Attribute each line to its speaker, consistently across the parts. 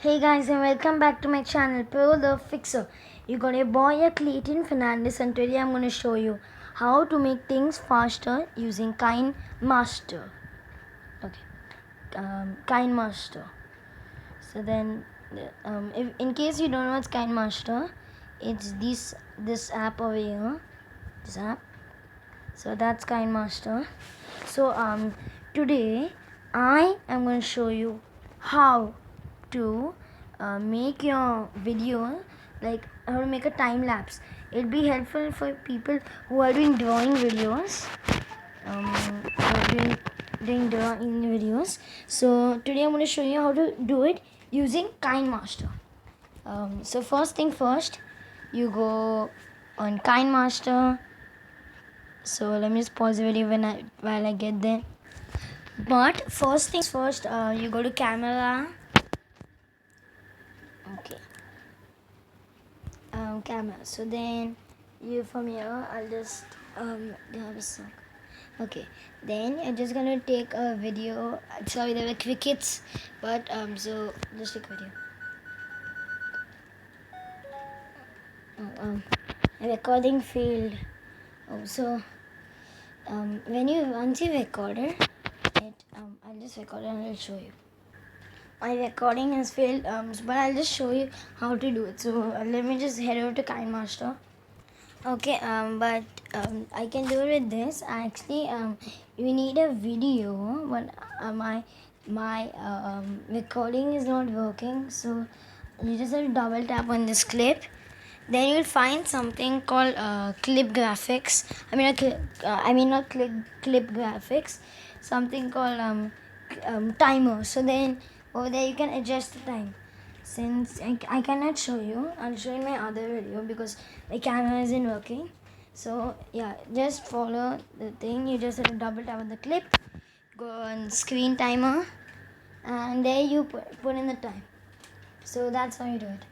Speaker 1: Hey guys, and welcome back to my channel Pro the Fixer. You got your boy Clayton Fernandez, and today I'm going to show you how to make things faster using KineMaster. Okay, KineMaster. So then, if in case you don't know what's KineMaster, it's this app over here. This app. So that's KineMaster. So today I am going to show you how to make your video, like how to make a time lapse. It'll be helpful for people who are doing drawing videos. Doing drawing videos. So today I'm going to show you how to do it using KineMaster. So first thing first, you go on KineMaster. So let me just pause the video while I get there. But first things first, you go to camera. Okay. Camera. So then you from here, I'll just have a song. Okay. Then you're just gonna take a video. Sorry, there were crickets, but so just take a video. A recording failed. So once you recorded it, I'll just record it and I'll show you. My recording has failed, but I'll just show you how to do it. So let me just head over to KineMaster. Okay, but I can do it with this. Actually, you need a video, but my recording is not working. So you just have to double tap on this clip. Then you'll find something called clip graphics. Not clip graphics. Something called timer. So then over there you can adjust the time. Since I cannot show you, I'll show you my other video because my camera isn't working. So yeah, just follow the thing. You just have to double tap on the clip, go on screen timer, and there you put in the time. So that's how you do it.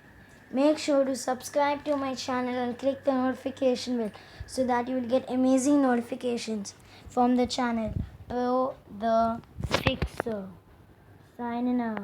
Speaker 1: Make sure to subscribe to my channel and click the notification bell so that you will get amazing notifications from the channel Pro the Fixer. Signing out.